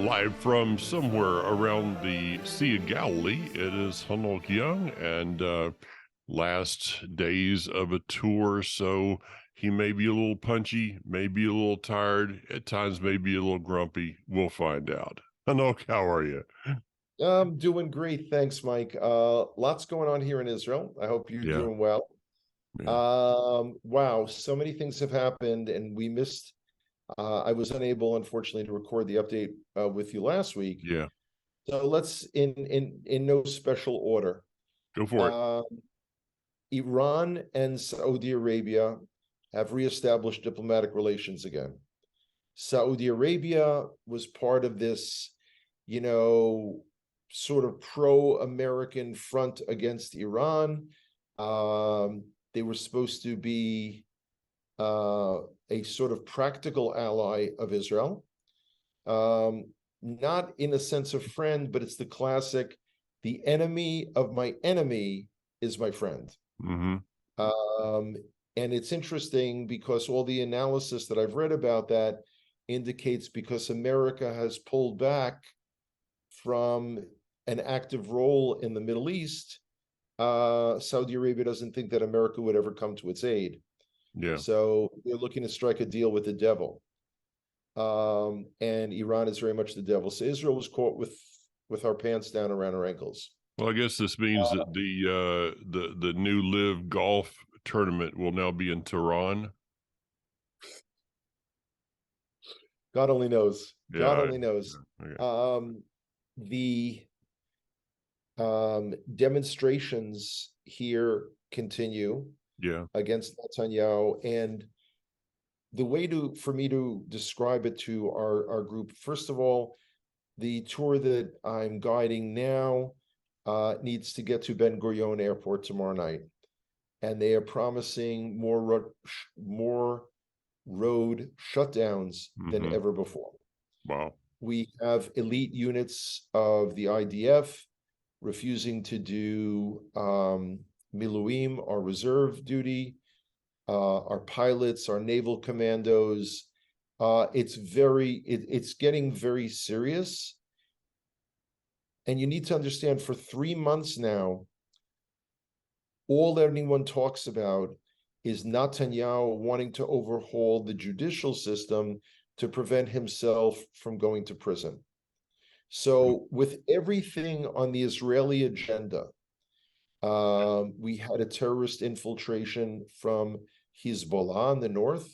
Live from somewhere around the Sea of Galilee, it is Hanok Young, and last days of a tour, so he may be a little punchy, maybe a little tired, at times maybe a little grumpy. We'll find out. Hanok, how are you? I'm doing great, thanks, Mike. Lots going on here in Israel. I hope you're Yeah, doing well. yeah, Wow, so many things have happened, and we missed. I was unable, unfortunately, to record the update with you last week. yeah. So let's, in no special order. Go for it. Uh, Iran and Saudi Arabia have reestablished diplomatic relations again. Saudi Arabia was part of this, you know, sort of pro-American front against Iran. They were supposed to be a sort of practical ally of Israel, not in a sense of friend, but it's the classic, the enemy of my enemy is my friend. Mm-hmm. Um, and it's interesting because all the analysis that I've read about that indicates because America has pulled back from an active role in the Middle East, Saudi Arabia doesn't think that America would ever come to its aid. Yeah. So they're looking to strike a deal with the devil. And Iran is very much the devil. So Israel was caught with our pants down around our ankles. Well, I guess this means Uh, that the new Live Golf tournament will now be in Tehran. God only knows. God Yeah. only knows. Okay. The demonstrations here continue Yeah. against Netanyahu, and the way for me to describe it to our group, first of all, the tour that I'm guiding now needs to get to Ben Gurion Airport tomorrow night, and they are promising more road shutdowns than Mm-hmm. ever before. Wow. We have elite units of the IDF refusing to do Miluim, our reserve duty, our pilots, our naval commandos. It's getting very serious. And you need to understand, for 3 months now, all that anyone talks about is Netanyahu wanting to overhaul the judicial system to prevent himself from going to prison. So with everything on the Israeli agenda, we had a terrorist infiltration from Hezbollah in the north.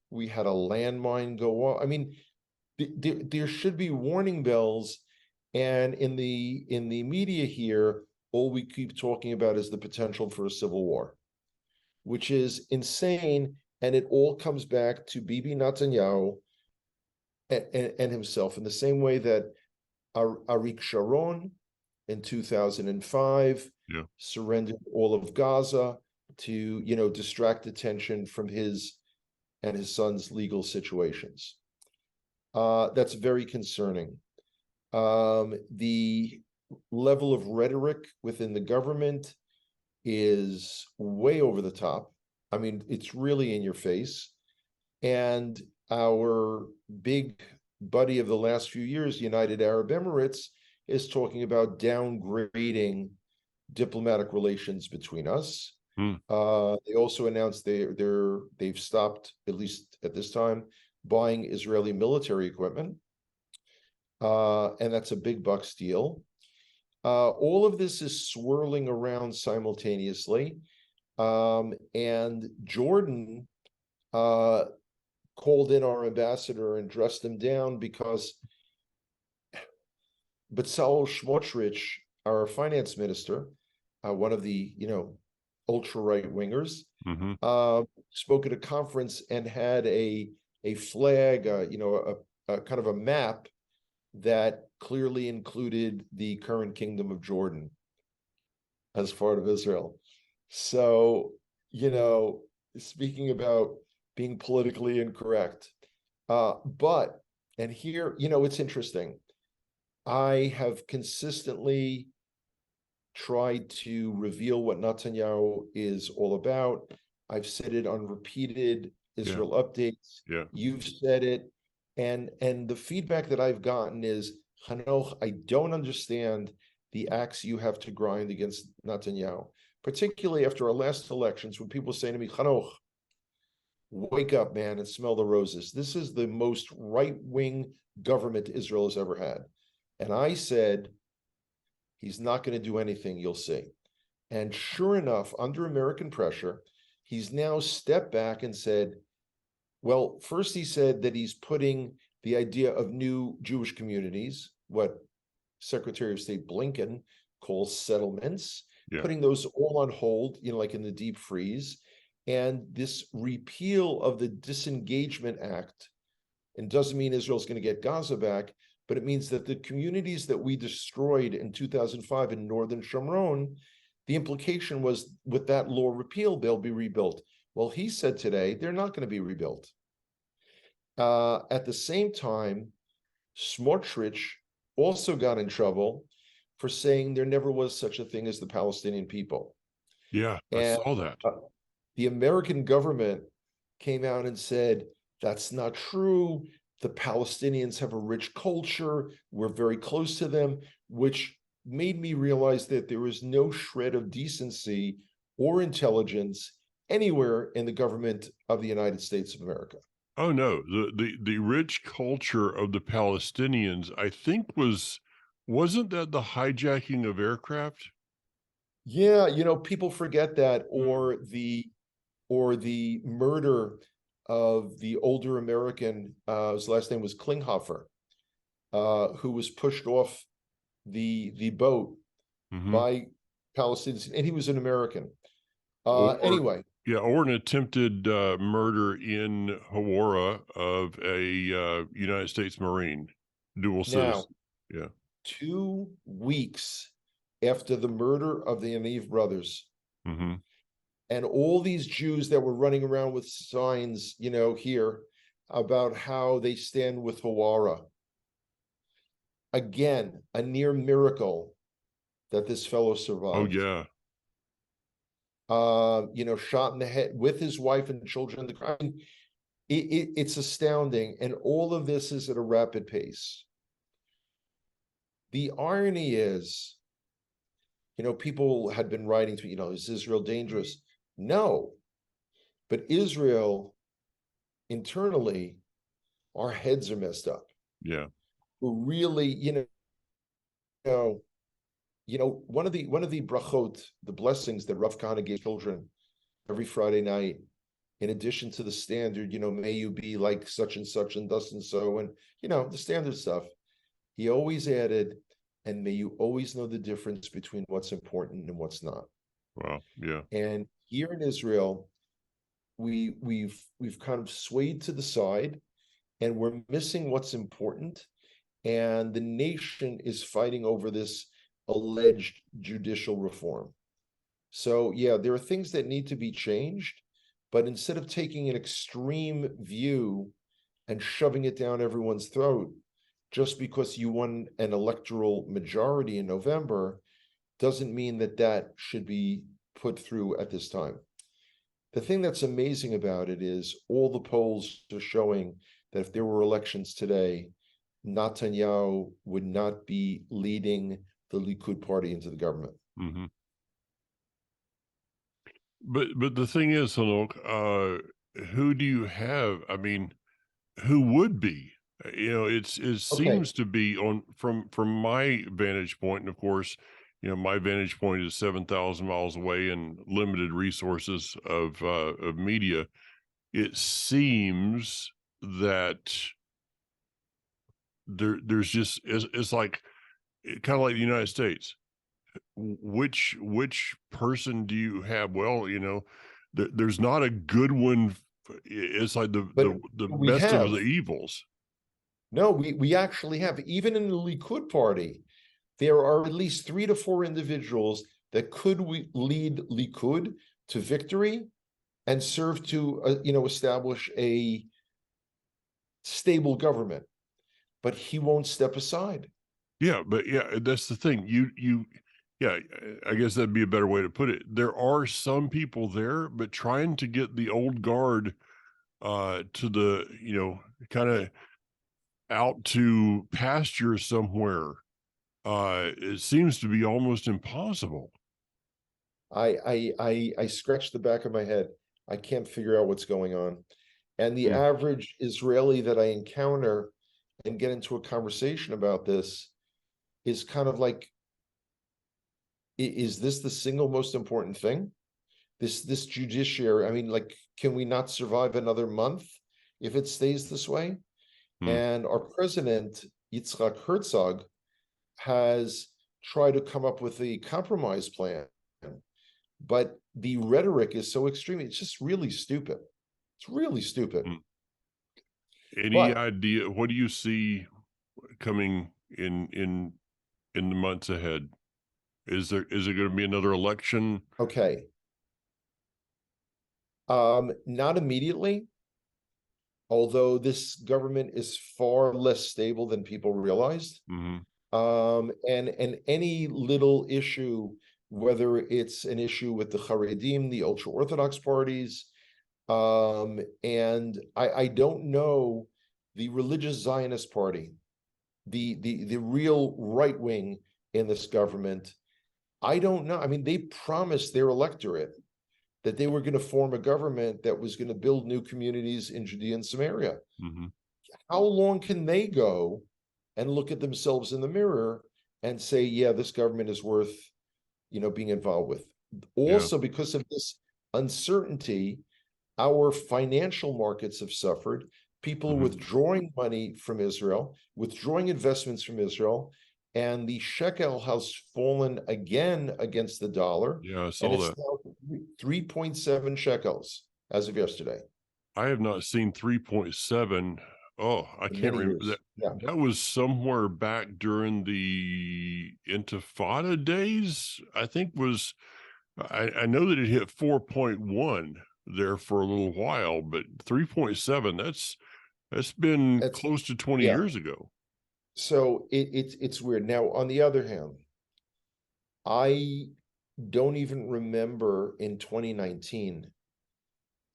We had a landmine go off. I mean, there should be warning bells. And in the media here, all we keep talking about is the potential for a civil war, which is insane. And it all comes back to Bibi Netanyahu and himself, in the same way that Arik Sharon in 2005 Yeah. surrendered all of Gaza to distract attention from his and his son's legal situations. That's very concerning. The level of rhetoric within the government is way over the top. I mean, it's really in your face. And our big buddy of the last few years, United Arab Emirates, is talking about downgrading diplomatic relations between us. Hmm. They also announced they've stopped, at least at this time, buying Israeli military equipment, and that's a big bucks deal. All of this is swirling around simultaneously, and Jordan called in our ambassador and dressed him down because Bezalel Smotrich, our finance minister, one of the ultra right wingers, Mm-hmm. spoke at a conference and had a flag, a kind of a map that clearly included the current kingdom of Jordan as part of Israel. So, speaking about being politically incorrect, but and here, it's interesting. I have consistently tried to reveal what Netanyahu is all about. I've said it on repeated Yeah. Israel updates. Yeah. You've said it. And the feedback that I've gotten is Hanoch, I don't understand the axe you have to grind against Netanyahu, particularly after our last elections when people say to me, Hanoch, wake up, man, and smell the roses. This is the most right-wing government Israel has ever had. And I said, he's not going to do anything, you'll see. And sure enough, under American pressure, he's now stepped back and said, well, first he said that he's putting the idea of new Jewish communities, what Secretary of State Blinken calls settlements, putting those all on hold, like in the deep freeze. And this repeal of the Disengagement Act, and doesn't mean Israel's going to get Gaza back, but it means that the communities that we destroyed in 2005 in northern Shomron, the implication was with that law repeal, they'll be rebuilt. Well, he said today they're not going to be rebuilt. At the same time, Smotrich also got in trouble for saying there never was such a thing as the Palestinian people. Yeah, I saw that. The American government came out and said, that's not true. The Palestinians have a rich culture. We're very close to them, which made me realize that there is no shred of decency or intelligence anywhere in the government of the United States of America. Oh no, the rich culture of the Palestinians, I think wasn't that the hijacking of aircraft? Yeah, people forget that, or the murder of the older American, his last name was Klinghoffer, who was pushed off the boat by Palestinians, and he was an American. Anyway. Yeah, or an attempted murder in Hawara of a United States Marine, dual citizen. Yeah. 2 weeks after the murder of the Yaniv brothers, and all these Jews that were running around with signs, here about how they stand with Hawara. Again, a near miracle that this fellow survived. Oh yeah. Shot in the head with his wife and children. It's astounding, and all of this is at a rapid pace. The irony is, people had been writing to, is Israel dangerous? No, but Israel, internally, our heads are messed up. Yeah. We're really, one of the brachot, the blessings that Rav Kahana gave children every Friday night, in addition to the standard, may you be like such and such and thus and so, and the standard stuff, he always added, and may you always know the difference between what's important and what's not. Wow. Yeah. And here in Israel, we've kind of swayed to the side, and we're missing what's important, and the nation is fighting over this alleged judicial reform. So yeah, there are things that need to be changed, but instead of taking an extreme view and shoving it down everyone's throat, just because you won an electoral majority in November, doesn't mean that should be put through at this time. The thing that's amazing about it is all the polls are showing that if there were elections today, Netanyahu would not be leading the Likud party into the government. But the thing is, Hanok, who do you have? I mean, who would be? It seems to be from my vantage point, and of course, my vantage point is 7,000 miles away and limited resources of media. It seems that there's just it's like kind of like the United States. Which person do you have? Well, there's not a good one. It's like the best of the evils. No, we actually have, even in the Likud party, there are at least 3 to 4 individuals that could lead Likud to victory and serve to establish a stable government, but he won't step aside. Yeah, but yeah, that's the thing. Yeah, I guess that'd be a better way to put it. There are some people there, but trying to get the old guard to the, kind of out to pasture somewhere, it seems to be almost impossible. I scratch the back of my head. I can't figure out what's going on. And the Mm, average Israeli that I encounter and get into a conversation about this is kind of like, is this the single most important thing? This judiciary, I mean, like, can we not survive another month if it stays this way? mm, And our president, Yitzhak Herzog, has tried to come up with a compromise plan, but the rhetoric is so extreme. It's just really stupid. It's really stupid. mm. Any But idea what do you see coming in the months ahead? Is it going to be another election? okay, not immediately, although this government is far less stable than people realized. Hmm. And any little issue, whether it's an issue with the Haredim, the ultra Orthodox parties, and I don't know the religious Zionist party, the real right wing in this government. I don't know. I mean, they promised their electorate that they were going to form a government that was going to build new communities in Judea and Samaria. Hmm. How long can they go and look at themselves in the mirror and say, yeah, this government is worth, being involved with? Yeah. Also, because of this uncertainty, our financial markets have suffered. People are Hmm. withdrawing money from Israel, withdrawing investments from Israel, and the shekel has fallen again against the dollar, Yeah, I and saw it's that. now 3.7 shekels as of yesterday. I have not seen 3.7. Oh, I In can't many remember that. years. Yeah. That was somewhere back during the Intifada days. I know that it hit 4.1 there for a little while, but 3.7, that's been It's close to 20 yeah. years ago. So it's weird. Now, on the other hand, I don't even remember in 2019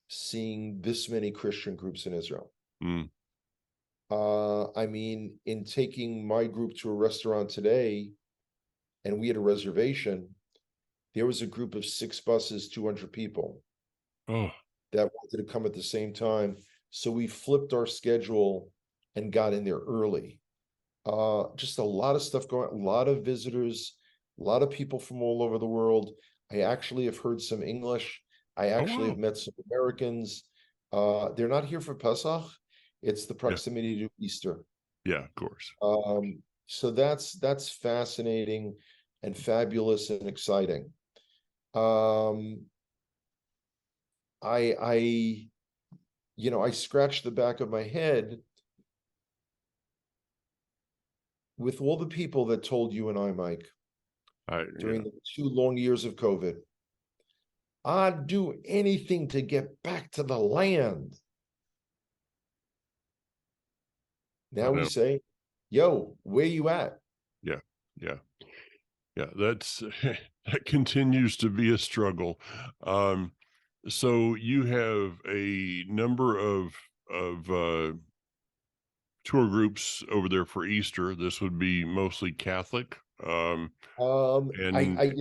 seeing this many Christian groups in Israel. Mm. I mean, in taking my group to a restaurant today, and we had a reservation, there was a group of 6 buses, 200 people Oh, that wanted to come at the same time. So we flipped our schedule and got in there early. Just a lot of stuff going on, a lot of visitors, a lot of people from all over the world. I actually have heard some English. I oh actually have wow. met some Americans. They're not here for Pesach. It's the Yeah. proximity to Easter. Yeah, of course. So that's fascinating and fabulous and exciting. Um, I I scratched the back of my head with all the people that told you and I, Mike, Yeah. during the 2 long years of COVID, I'd do anything to get back to the land. I Now we know. say, yo, where you at? Yeah. Yeah. Yeah, that's that continues to be a struggle. Um, so you have a number of tour groups over there for Easter. This would be mostly Catholic, I and I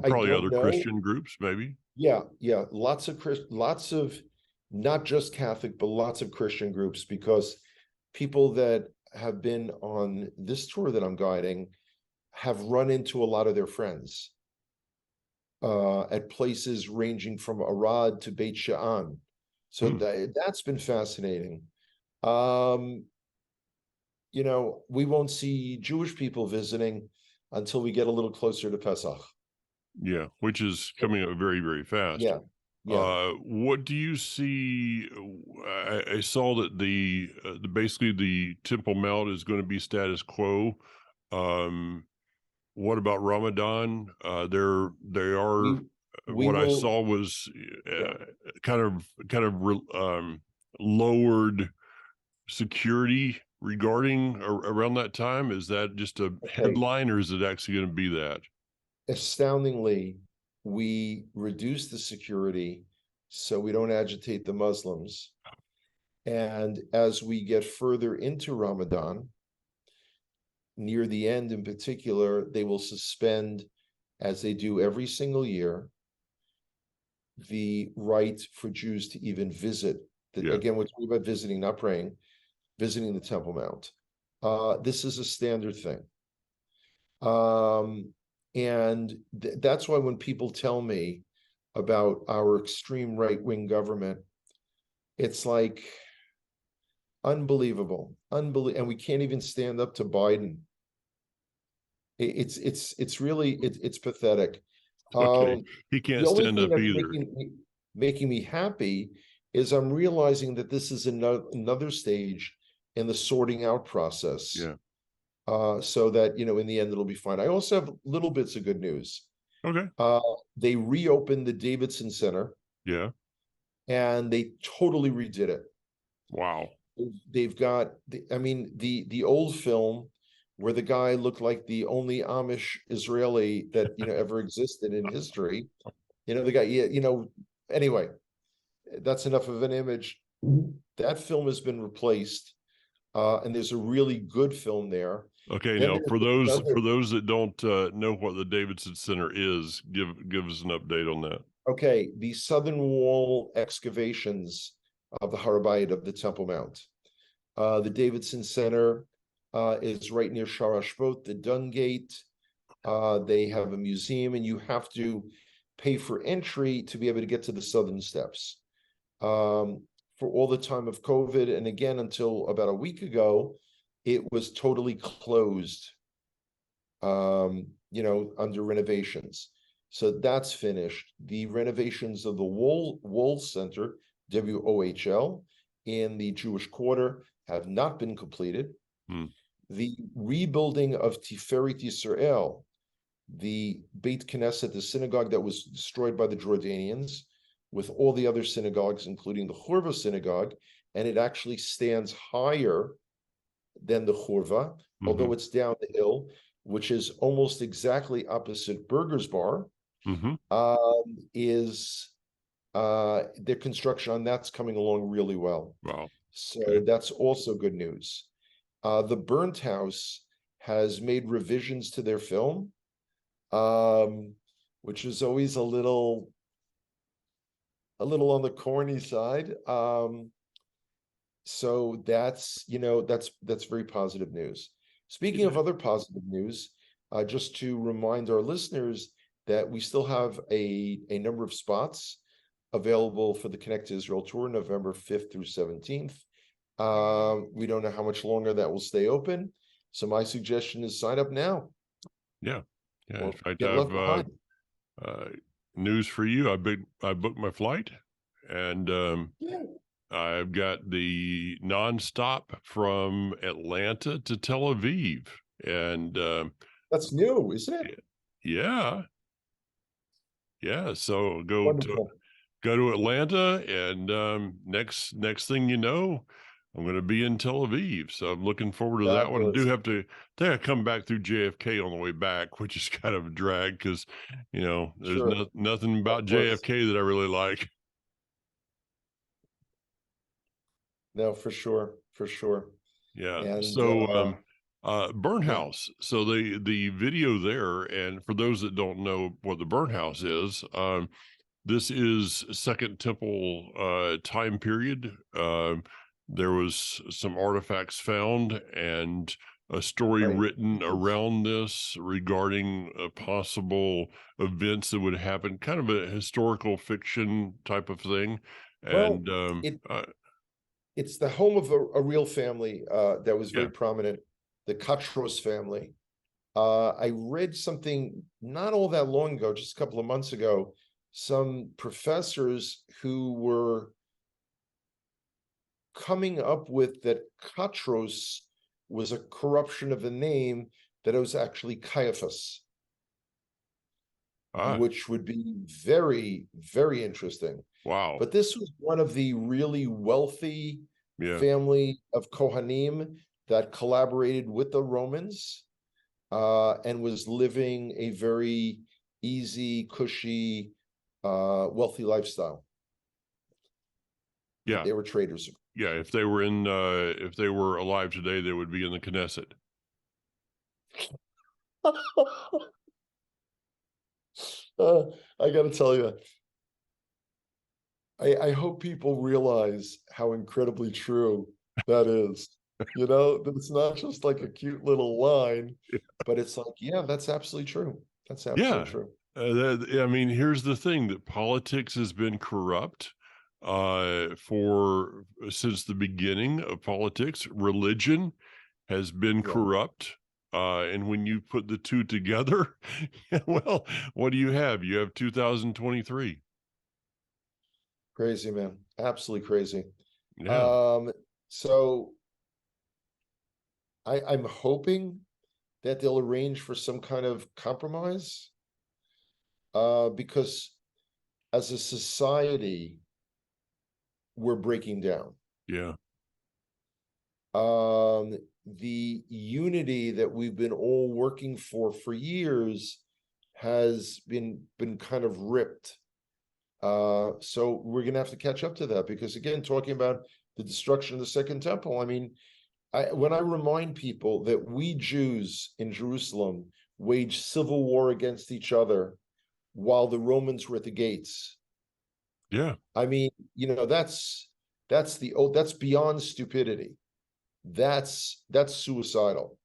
probably don't other know. Christian groups, maybe. Yeah, yeah, lots of not just Catholic, but lots of Christian groups, because people that have been on this tour that I'm guiding have run into a lot of their friends at places ranging from Arad to Beit Sha'an. So Hmm. that's been fascinating. Um, we won't see Jewish people visiting until we get a little closer to Pesach. Yeah, which is coming up very, very fast. Yeah, yeah. What do you see? I saw that the basically the Temple Mount is going to be status quo. Um, What about Ramadan? They are We we what I will. saw was Yeah. uh, lowered security regarding around that time. Is that just a Okay. headline, or is it actually going to be that? Astoundingly, we reduce the security so we don't agitate the Muslims. And as we get further into Ramadan, near the end in particular, they will suspend, as they do every single year, the right for Jews to even visit. Yeah. Again, we're talking about visiting, not praying, visiting the Temple Mount. This is a standard thing. And that's why when people tell me about our extreme right-wing government, it's like unbelievable, and we can't even stand up to Biden. It's really it's pathetic. Okay. Um, He the can't only stand thing up that's either. making me happy is I'm realizing that this is another stage in the sorting out process. Yeah. So that in the end it'll be fine. I also have little bits of good news. Okay. They reopened the Davidson Center Yeah. and they totally redid it. Wow. They've got the old film where the guy looked like the only Amish Israeli that ever existed in history. The guy, anyway, that's enough of an image. That film has been replaced, and there's a really good film there. Okay, Then now there's for another. those that don't know what the Davidson Center is, give us an update on that. Okay, the southern wall excavations of the Har Bayit of the Temple Mount. The Davidson Center is right near Shar Hashbot, the Dung Gate. They have a museum, and you have to pay for entry to be able to get to the southern steps. For all the time of COVID, and again until about a week ago, it was totally closed. Under renovations. So that's finished. The renovations of the Wall Center, WOHL, in the Jewish Quarter have not been completed. Hmm. The rebuilding of Tiferet Yisrael, the Beit Knesset, the synagogue that was destroyed by the Jordanians, with all the other synagogues, including the Churva synagogue, and it actually stands higher than the Churva, although it's down the hill, which is almost exactly opposite Burger's Bar. Is their construction on that's coming along really well. Wow. So Okay. that's also good news. The Burnt House has made revisions to their film, which is always a little on the corny side. So that's very positive news. Speaking of other positive news, just to remind our listeners that we still have a number of spots available for the Connect to Israel tour, November 5th through 17th. We don't know how much longer that will stay open. So my suggestion is sign up now. Yeah. Yeah. In Or fact, get I've left behind. news for you. I booked my flight, and Yeah, I've got the nonstop from Atlanta to Tel Aviv, and that's new, isn't it? yeah, yeah. So Wonderful. go to Atlanta, and next thing you know, I'm going to be in Tel Aviv. So I'm looking forward to that one. I do Fabulous. have to come back through JFK on the way back, which is kind of a drag because there's Sure. nothing Of about course. JFK that I really like. No, for sure. For sure. Yeah. And So burn yeah. house. So the video there, and for those that don't know what the burn house is, this is Second Temple time period. There was some artifacts found and a story Right. written around this regarding possible events that would happen, kind of a historical fiction type of thing. Well, And it's the home of a real family that was yeah, very prominent, the Katros family. I read something not all that long ago, just a couple of months ago, some professors who were coming up with that Katros was a corruption of the name, that it was actually Caiaphas, ah, which would be very, very interesting. wow, But this was one of the really wealthy yeah. family of Kohanim that collaborated with the Romans, and was living a very easy, cushy, wealthy lifestyle. Yeah, They were traders. Yeah, if they were alive today, they would be in the Knesset. I got to tell you, I hope people realize how incredibly true that is. You know, that it's not just like a cute little line, but it's like, yeah, that's absolutely true. That's absolutely Yeah. true. I mean, here's the thing, that politics has been corrupt for since the beginning of politics. Religion has been Yeah, corrupt. And when you put the two together, well, what do you have? You have 2023. crazy, man. Absolutely crazy. Yeah. Um, so I'm hoping that they'll arrange for some kind of compromise, because as a society, we're breaking down. Yeah. um the unity that we've been all working for years has been kind of ripped. So we're gonna have to catch up to that, because again, talking about the destruction of the second temple, I mean, when I remind people that we Jews in Jerusalem waged civil war against each other while the Romans were at the gates, Yeah. I mean, you know, that's beyond stupidity. That's suicidal.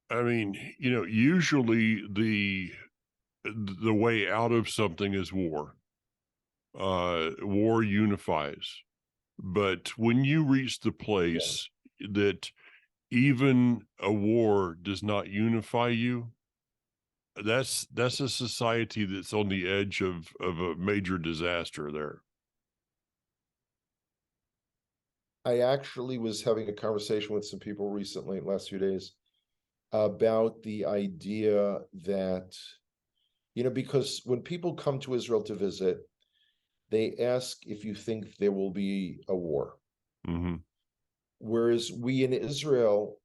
I mean, usually the way out of something is war. War unifies. But when you reach the Yeah. place that even a war does not unify you, that's a society that's on the edge of a major disaster there. I actually was having a conversation with some people recently, in the last few days, about the idea that, you know, because when people come to Israel to visit, they ask if you think there will be a war. Hmm. Whereas we in Israel,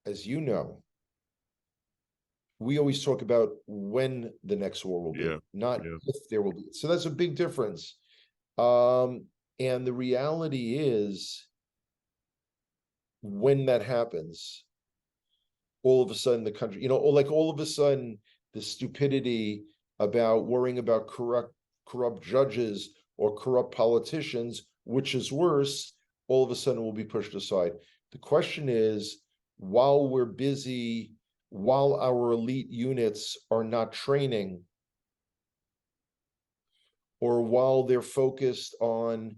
as you know, we always talk about when the next war will Yeah. be, not Yeah. if there will be. So that's a big difference. Um, and the reality is, when that happens, all of a sudden the country, you know, or like all of a sudden the stupidity about worrying about corrupt judges or corrupt politicians, which is worse, all of a sudden will be pushed aside. The question is, while we're busy, while our elite units are not training, or while they're focused on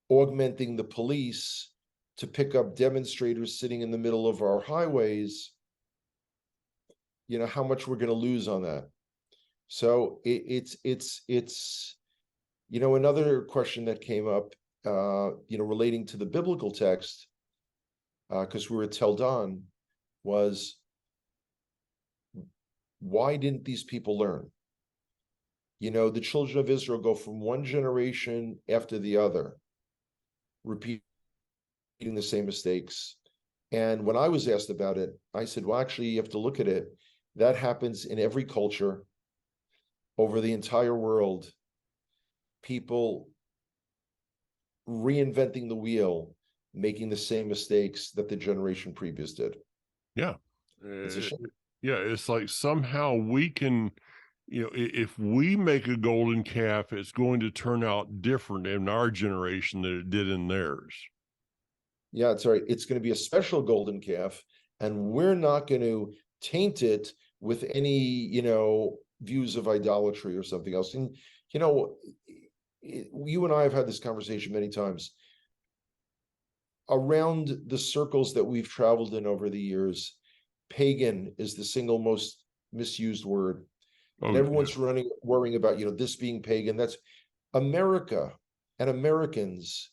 augmenting the police to pick up demonstrators sitting in the middle of our highways, you know, how much we're going to lose on that. So it's you know, another question that came up, you know, relating to the biblical text, because we were at Tel Dan, was why didn't these people learn? You know, the children of Israel go from one generation after the other, repeating the same mistakes. And when I was asked about it, I said, well, actually, you have to look at it. That happens in every culture over the entire world. People reinventing the wheel, making the same mistakes that the generation previous did. Yeah. It's a Uh, shame. yeah. It's like somehow we can, if we make a golden calf, it's going to turn out different in our generation than it did in theirs. Yeah, it's all right. It's going to be a special golden calf, and we're not going to taint it with any, you know, views of idolatry or something else. And, you know, you and I have had this conversation many times. Around the circles that we've traveled in over the years, pagan is the single most misused word. And Oh, yeah. everyone's worrying about, you know, this being pagan. That's America, and Americans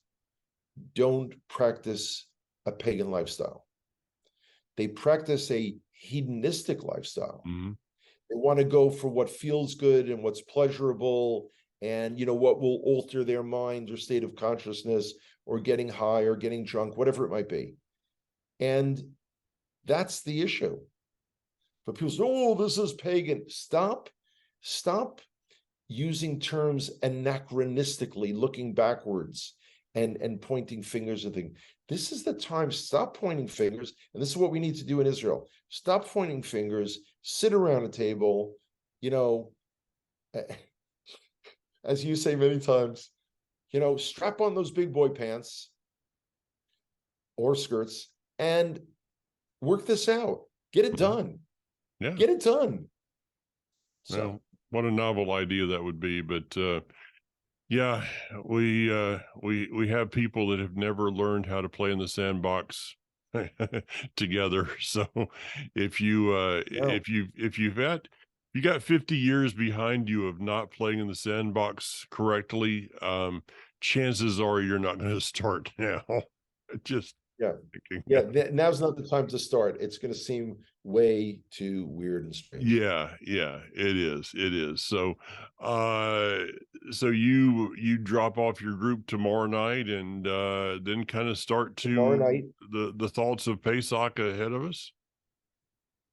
don't practice a pagan lifestyle. They practice a hedonistic lifestyle. Hmm. They want to go for what feels good and what's pleasurable, and, you know, what will alter their mind or state of consciousness, or getting high or getting drunk, whatever it might be. And that's the issue. But people say, oh, this is pagan. Stop using terms anachronistically, looking backwards, and pointing fingers and things. This is the time. Stop pointing fingers. And this is what we need to do in Israel. Stop pointing fingers, sit around a table, you know, as you say many times, strap on those big boy pants or skirts and work this out. Get it done. Yeah. Get it done. So, well, what a novel idea that would be. But yeah, we have people that have never learned how to play in the sandbox together. So if you no. if you've got you got 50 years behind you of not playing in the sandbox correctly, chances are you're not going to start now. Just Yeah. thinking. Yeah. Now's not the time to start. It's going to seem way too weird and strange. Yeah, yeah, it is. It is. So uh so you drop off your group tomorrow night and then kind of start Tomorrow to night, the thoughts of Pesach ahead of us.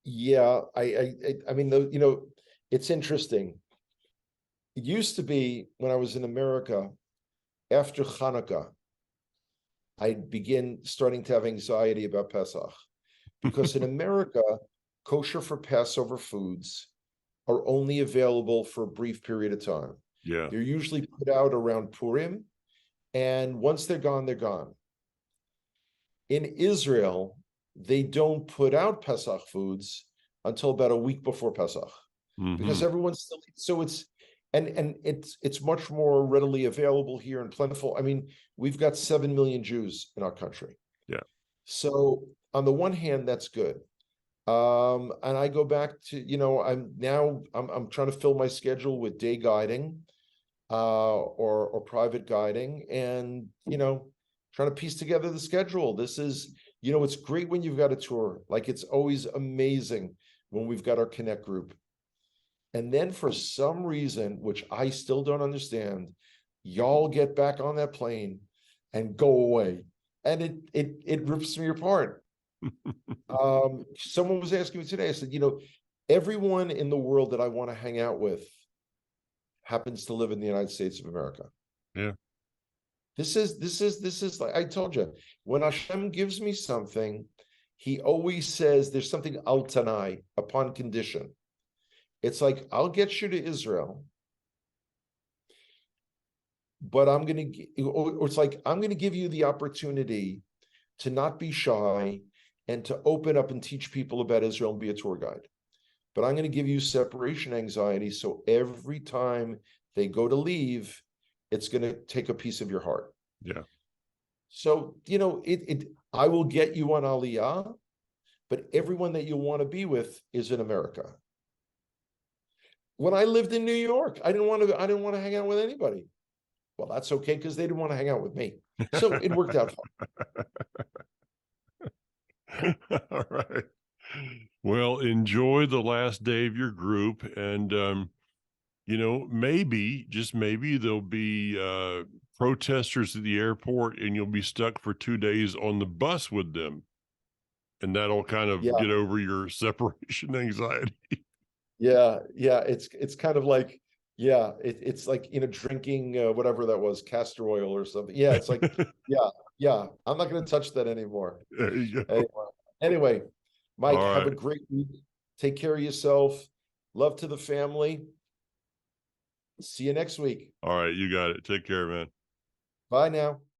yeah, I mean, it's interesting. It used to be when I was in America after Hanukkah, I'd begin starting to have anxiety about Pesach because in America, kosher for Passover foods are only available for a brief period of time. Yeah. They're usually put out around Purim, and once they're gone, they're gone. In Israel, they don't put out Pesach foods until about a week before Pesach because Hmm. everyone's still so it's much more readily available here and plentiful. I mean, we've got 7 million Jews in our country. Yeah. So on the one hand, that's good. And I go back to, I'm trying to fill my schedule with day guiding, or private guiding, and trying to piece together the schedule. This is, it's great when you've got a tour. Like it's always amazing when we've got our Connect group. And then for some reason, which I still don't understand, y'all get back on that plane and go away. And it rips me apart. Someone was asking me today, I said, everyone in the world that I want to hang out with happens to live in the United States of America. Yeah. This is like I told you, when Hashem gives me something, he always says there's something al tanai, upon condition. It's like, I'll get you to Israel, but or it's like, I'm going to give you the opportunity to not be shy and to open up and teach people about Israel and be a tour guide. But I'm going to give you separation anxiety. So every time they go to leave, it's going to take a piece of your heart. Yeah. So, I will get you on Aliyah, but everyone that you want to be with is in America. When I lived in New York, I didn't want to hang out with anybody. Well, that's okay because they didn't want to hang out with me. So it worked out fine. All right. Well, enjoy the last day of your group, and maybe, just maybe, there'll be protesters at the airport, and you'll be stuck for 2 days on the bus with them, and that'll kind of Yeah, get over your separation anxiety. yeah. It's kind of like, yeah, it's like, drinking whatever that was, castor oil or something. Yeah, it's like, yeah. I'm not going to touch that anymore. There you go. Anyway, Mike, All have a right. great week. Take care of yourself. Love to the family. See you next week. All right. You got it. Take care, man. Bye now.